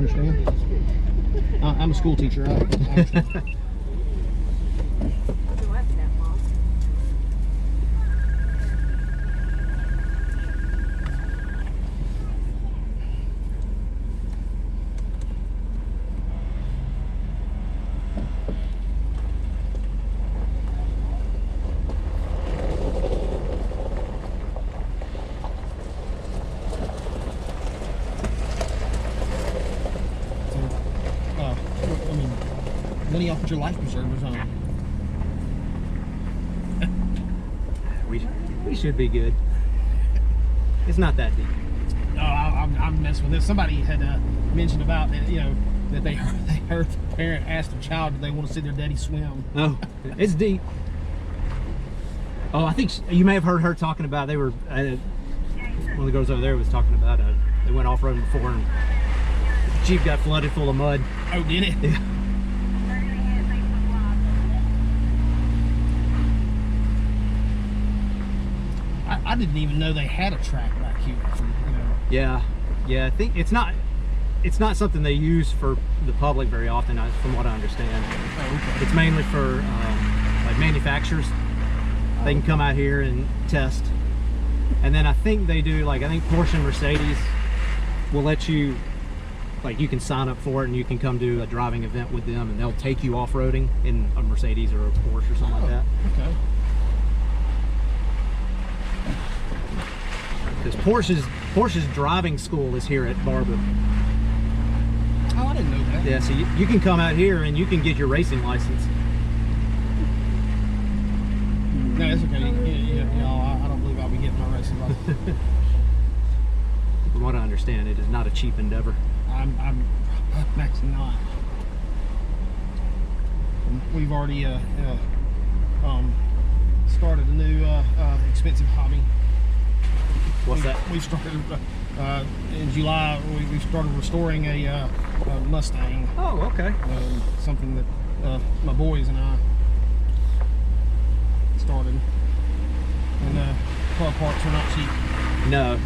understand. I'm a school teacher. I understand. When y'all put your life preservers on? We should be good. It's not that deep. No, I'm messing with this. Somebody had mentioned about that, that they heard the parent ask their child if they want to see their daddy swim. Oh, it's deep. Oh, I think you may have heard her talking about, they were, one of the girls over there was talking about, they went off-roading before and the Jeep got flooded full of mud. Oh, did it? Yeah. I didn't even know they had a track back here. Yeah, I think it's not something they use for the public very often, from what I understand. Oh, okay. It's mainly for like manufacturers. They can come out here and test, and then I think they do, like, I think Porsche and Mercedes will let you, like, you can sign up for it and you can come do a driving event with them, and they'll take you off-roading in a Mercedes or a Porsche or something like that. Okay. Because Porsche's driving school is here at Barber. Oh, I didn't know that. Yeah, so you can come out here and you can get your racing license. No, that's okay. I don't believe I'll be getting my racing license. From what I understand, it is not a cheap endeavor. I'm actually not. We've already started a new expensive hobby. What's that? We started in July. We started restoring a Mustang. Oh, okay. Something that my boys and I started. And car parts are not cheap. No.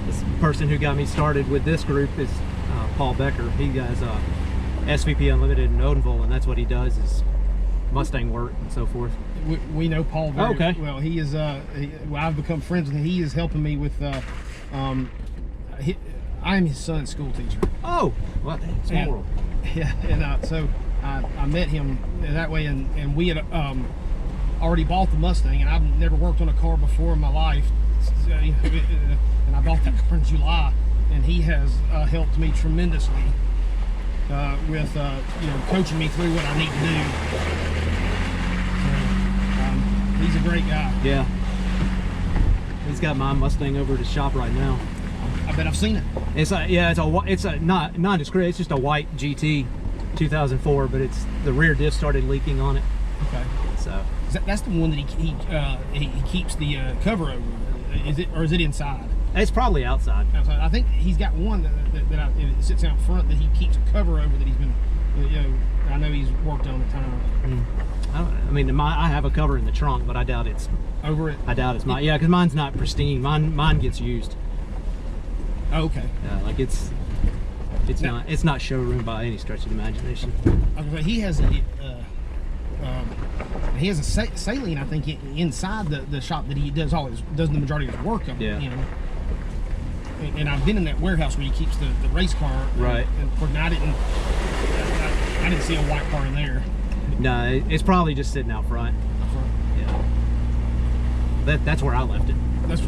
This person who got me started with this group is Paul Becker. He has SVP Unlimited in Odenville, and that's what he does, is Mustang work and so forth. We know Paul very well. He is I've become friends with him. He is helping me with I am his son's school teacher. Oh, well, small world. Yeah, and so I met him that way, and we had already bought the Mustang, and I've never worked on a car before in my life, and I bought that car in July, and he has helped me tremendously with coaching me through what I need to do. So, he's a great guy. Yeah, he's got my Mustang over at his shop right now. I bet I've seen it. It's a not nondescript. It's just a white GT 2004, but the rear diff started leaking on it. Okay. So that's the one that he keeps the cover over. Is it inside? It's probably outside. I think he's got one that sits out front that he keeps a cover over that he's been, I know he's worked on a time. I mean, I have a cover in the trunk, but I doubt it's over it. I doubt it's mine. Yeah, because mine's not pristine. Mine gets used. Oh, okay. Like it's not showroom by any stretch of the imagination. He has a saline, I think, inside the shop that he does the majority of his work on. Yeah. And I've been in that warehouse where he keeps the race car. Right. And of course, I didn't see a white car in there. No, it's probably just sitting out front. Yeah. That's where I left it. That's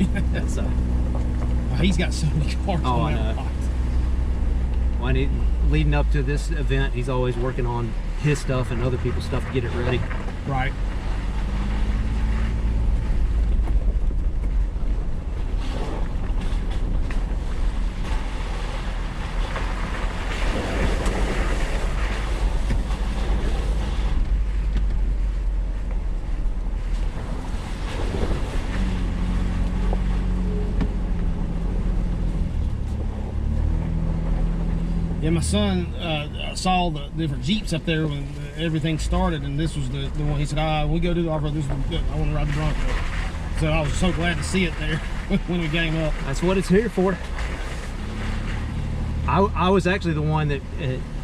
he's got so many cars. Oh, I know. When leading up to this event, he's always working on his stuff and other people's stuff to get it ready. Right. Yeah, my son saw the different Jeeps up there when everything started, and this was the one. He said, "We go to the off-road. I want to ride the Bronco." So I was so glad to see it there when we came up. That's what it's here for. I was actually the one that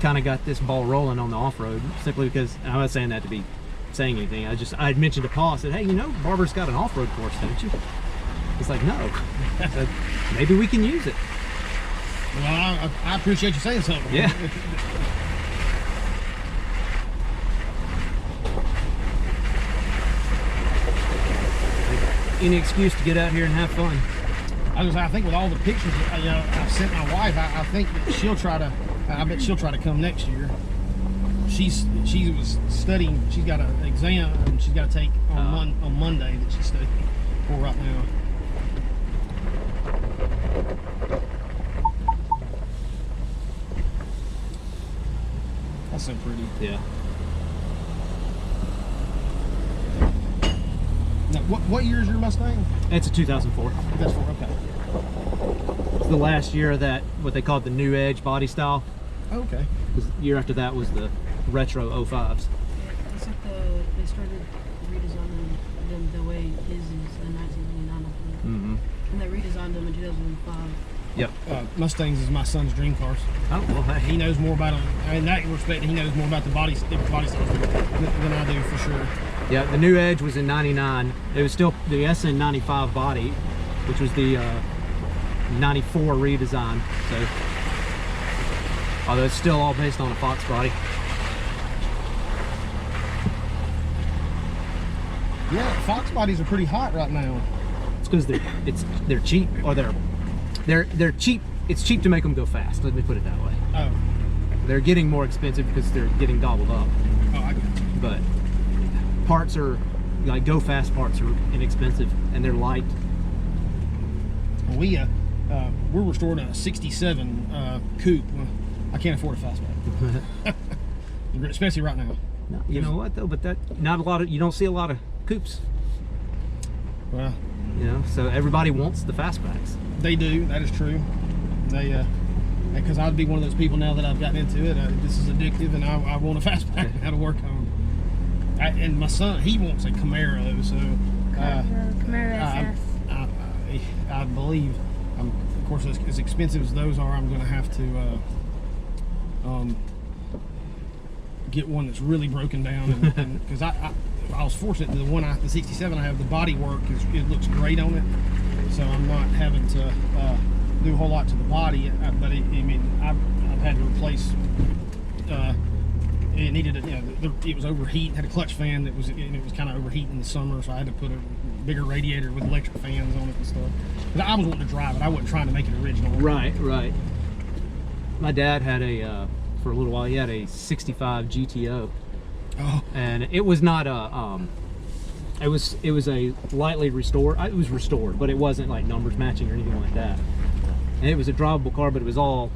kind of got this ball rolling on the off-road, simply because, and I'm not saying that to be saying anything, I had mentioned to Paul, I said, hey, you know, Barber's got an off-road course, don't you? He's like, no. I said, maybe we can use it. Well, I appreciate you saying something. Yeah. Any excuse to get out here and have fun. I think with all the pictures, you know, I've sent my wife, I think that she'll try to. I bet she'll try to come next year. She was studying. She's got an exam and she's got to take on Monday that she's studying for right now. That's so pretty. Yeah. Now, what year is your Mustang? It's a 2004. That's for okay. It's the last year of that, what they called the New Edge body style. Oh, okay. The year after that was the retro 05s. It's like they started redesigning them the way his is in 1999. Mm-hmm. And they redesigned them in 2005. Yep. Mustangs is my son's dream cars. Oh, well, hey. He knows more about them. In that respect, he knows more about the body styles than I do, for sure. Yeah, the New Edge was in 99. It was still the SN95 body, which was the 94 redesign. So, although it's still all based on a Fox body. Yeah, Fox bodies are pretty hot right now. It's because they're cheap, or they're cheap. It's cheap to make them go fast. Let me put it that way. Oh. They're getting more expensive because they're getting gobbled up. Oh, I got you. But parts are, like, go fast parts are inexpensive and they're light. We're restoring a 67 coupe. Well, I can't afford a fastback. Especially right now. No, you know what though? But you don't see a lot of coupes. Well, You know, so everybody wants the fastbacks. they do. That is true. They, because I'd be one of those people now that I've gotten into it. This is addictive, and I want a fastback now to work on. And my son, he wants a Camaro, so Camaro SS. I believe, of course, as expensive as those are, I'm going to have to get one that's really broken down, and because I was fortunate that the 67 I have, the body work it looks great on it, so I'm not having to do a whole lot to the body. But I've had to replace. It needed it was overheating. Had a clutch fan that was kind of overheating in the summer, so I had to put a bigger radiator with electric fans on it and stuff. But I was wanting to drive it. I wasn't trying to make it original. Right. My dad had for a little while, he had a 65 GTO. Oh. And it was not a it was a lightly restored. It was restored, but it wasn't like numbers matching or anything like that. And it was a drivable car, but it was all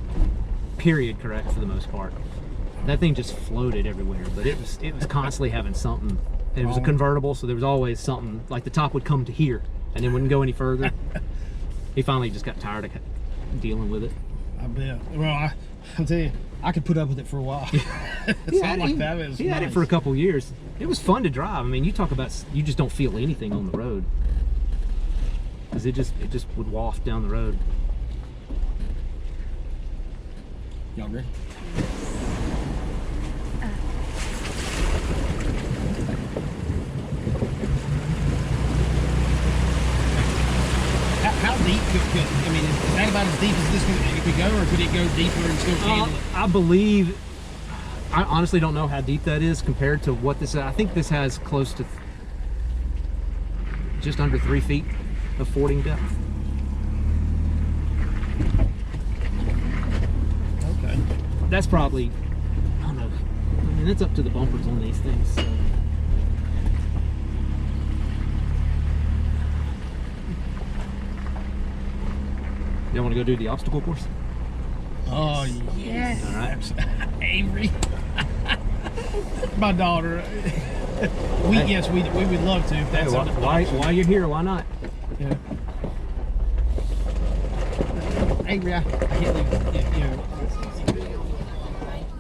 period correct for the most part. That thing just floated everywhere, but it was constantly having something. And it was a convertible, so there was always something, like the top would come to here and then wouldn't go any further. He finally just got tired of dealing with it. I bet. Well, I'll tell you, I could put up with it for a while. Something like that is He had it for a couple years. It was fun to drive. I mean, you talk about, you just don't feel anything on the road, because it just would waft down the road. Y'all ready? How deep could is that about as deep as this could go, or could it go deeper and still handle it? I believe, I honestly don't know how deep that is compared to what this is. I think this has close to just under 3 feet of fording depth. Okay. That's probably, I don't know, I mean, it's up to the bumpers on these things. So. You want to go do the obstacle course? Oh, Yes. All right. Avery. My daughter. Yes, we would love to. If that's something. Why you're here? Why not? Yeah. Avery, I can't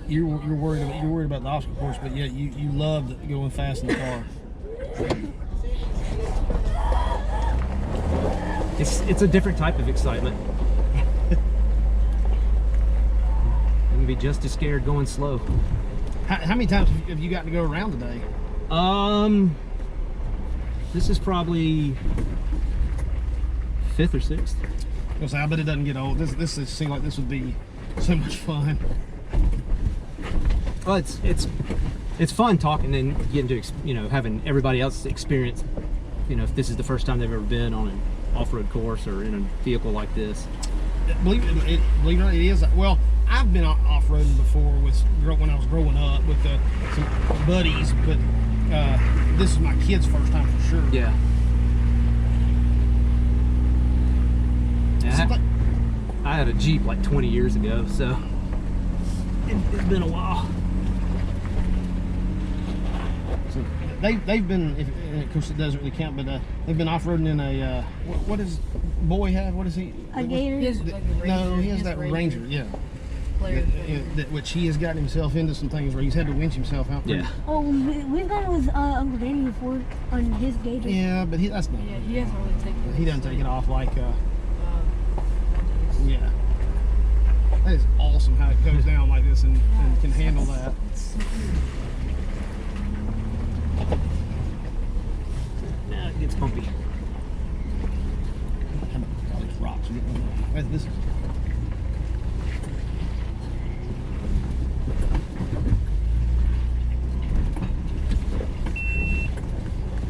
you're worried about the obstacle course, but yet you love going fast in the car. It's a different type of excitement. You can be just as scared going slow. How many times have you gotten to go around today? This is probably 5th or 6th. I was gonna say, I bet it doesn't get old. This seems like this would be so much fun. Well, it's fun talking and getting to, you know, having everybody else experience, you know, if this is the first time they've ever been on an off-road course or in a vehicle like this. Believe it or not, it is. Well, I've been off-roading before when I was growing up with some buddies, but this is my kid's first time for sure. Yeah. I had a Jeep like 20 years ago, so it's been a while. So they've been, and of course it doesn't really count, but they've been off-roading in a what does boy have? What is he? A Gator? He has like a Ranger. No, he has a that Ranger. Yeah. Player. Which he has gotten himself into some things where he's had to winch himself out. Yeah. Oh, we've gone with Uncle Danny before on his Gator. Yeah, but that's not. Yeah, he hasn't really taken. He doesn't take it off like. Yeah. That is awesome how it goes down like this and can handle that. It's so weird. Now it gets bumpy. How about all these rocks? This is.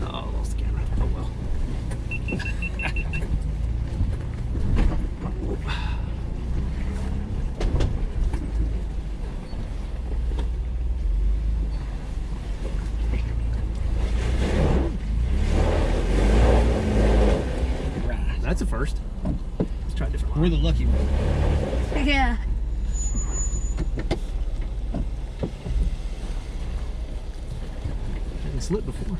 Oh, lost the camera. Oh well. That's a first. Let's try a different We're line. the lucky one. Yeah. Hadn't slipped before.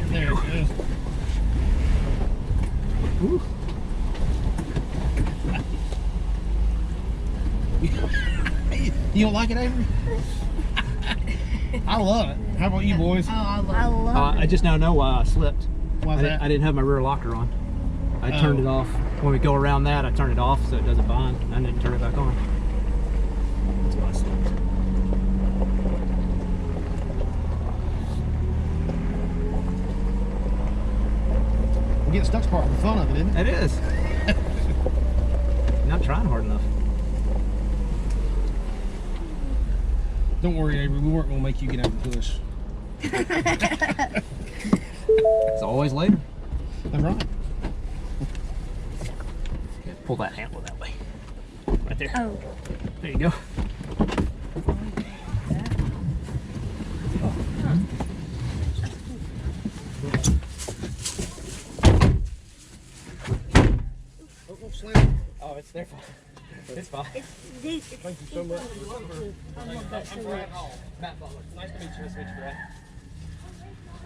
There it goes. Ooh. You don't like it, Avery? I love it. How about you boys? Oh, I I love love I just now know why I slipped. Why's that? I didn't have my rear locker on. I turned Oh. it off. When we go around that, I turn it off so it doesn't bind. I didn't turn it back on. That's why I slipped. Getting stuck's part of the fun of it, isn't it? It is. You're not trying hard enough. Don't worry, Avery. We weren't going to make you get out and push. It's always later. That's right. Okay, pull that handle that way. Right there. Oh. There you go. Don't slam. Oh, it's there. It's fine. Thank you so much. I'm Brad Hall. Matt Butler. Nice to meet you. Nice to meet you, Brad.